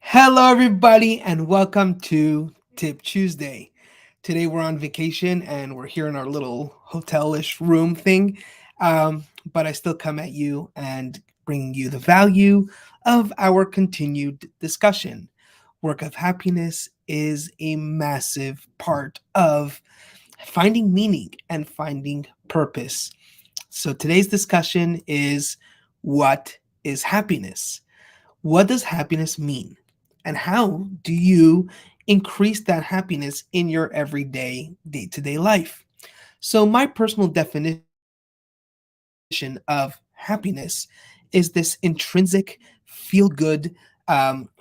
Hello, everybody, and welcome to Tip Tuesday. Today we're on vacation and we're here in our little hotel-ish room thing, but I still come at you and bringing you the value of our continued discussion. Work of happiness is a massive part of finding meaning and finding purpose. So today's discussion is what is happiness? What does happiness mean? And how do you increase that happiness in your everyday, day to day life? So, my personal definition of happiness is this intrinsic, feel good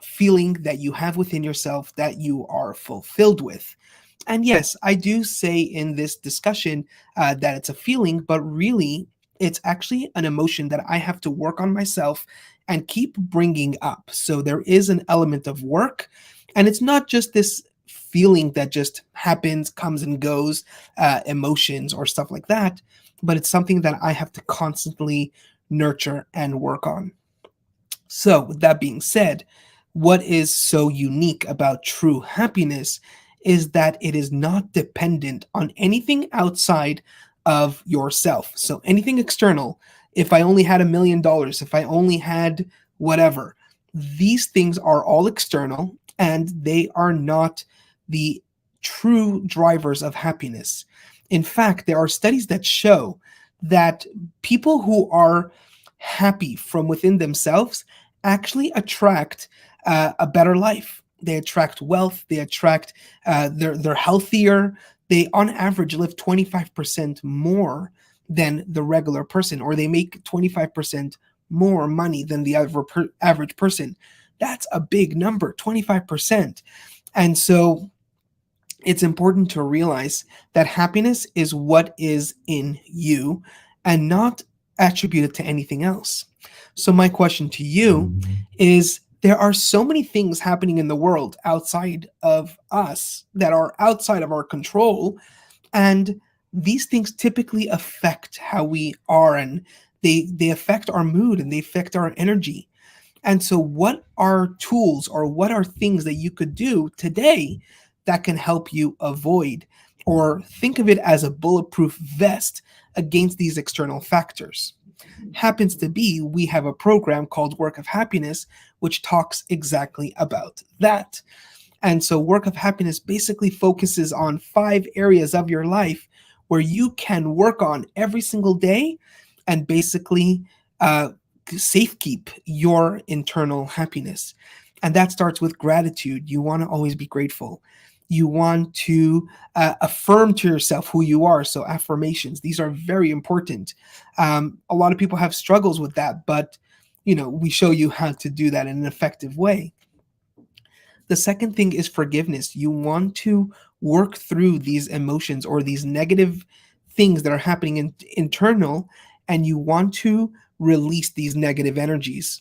feeling that you have within yourself that you are fulfilled with. And yes, I do say in this discussion that it's a feeling, but really it's actually an emotion that I have to work on myself and keep bringing up. So there is an element of work, and it's not just this feeling that just happens, comes and goes, emotions or stuff like that, but it's something that I have to constantly nurture and work on. So, with that being said, what is so unique about true happiness is that it is not dependent on anything outside of yourself. So, anything external, if I only had $1 million, if I only had whatever, these things are all external and they are not the true drivers of happiness. In fact, there are studies that show that people who are happy from within themselves actually attract a better life. They attract wealth. They attract. They're healthier. They, on average, live 25% more than the regular person, or they make 25% more money than the average person. That's a big number, 25%. And so it's important to realize that happiness is what is in you and not attributed to anything else. So, my question to you is there are so many things happening in the world outside of us that are outside of our control. And these things typically affect how we are, and they affect our mood and they affect our energy. And so, what are tools or what are things that you could do today that can help you avoid, or think of it as a bulletproof vest against these external factors? Happens to be we have a program called Work of Happiness, which talks exactly about that. And so, Work of Happiness basically focuses on 5 areas of your life where you can work on every single day and basically safekeep your internal happiness. And that starts with gratitude. You want to always be grateful. You want to affirm to yourself who you are. So, affirmations, these are very important. A lot of people have struggles with that, but we show you how to do that in an effective way. The second thing is forgiveness. You want to work through these emotions or these negative things that are happening internal, and you want to release these negative energies.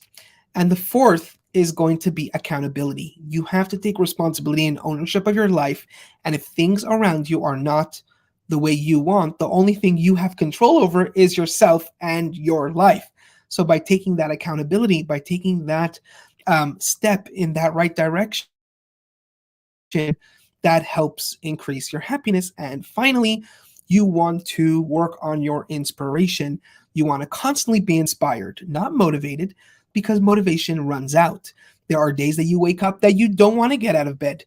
And the fourth is going to be accountability. You have to take responsibility and ownership of your life. And if things around you are not the way you want, the only thing you have control over is yourself and your life. So by taking that accountability, by taking that step in that right direction, that helps increase your happiness. And finally, you want to work on your inspiration. You want to constantly be inspired, not motivated, because motivation runs out. There are days that you wake up that you don't want to get out of bed.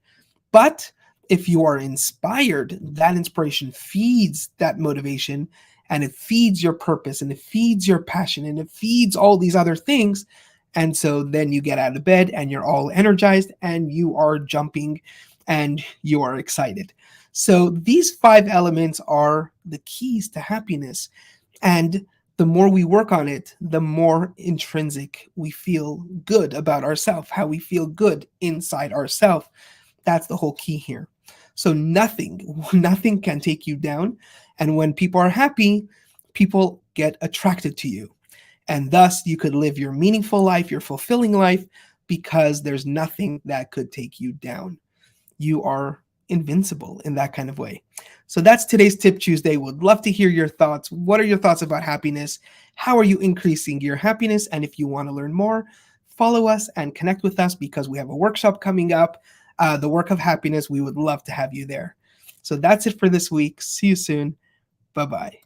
But if you are inspired, that inspiration feeds that motivation, and it feeds your purpose, and it feeds your passion, and it feeds all these other things. And so then you get out of bed and you're all energized and you are jumping and you are excited. So these 5 elements are the keys to happiness. And the more we work on it, the more intrinsic we feel good about ourselves, how we feel good inside ourselves. That's the whole key here. So nothing can take you down. And when people are happy, people get attracted to you. And thus you could live your meaningful life, your fulfilling life, because there's nothing that could take you down. You are invincible in that kind of way. So that's today's Tip Tuesday. Would love to hear your thoughts. What are your thoughts about happiness? How are you increasing your happiness? And if you want to learn more, follow us and connect with us because we have a workshop coming up, The Work of Happiness. We would love to have you there. So that's it for this week. See you soon. Bye-bye.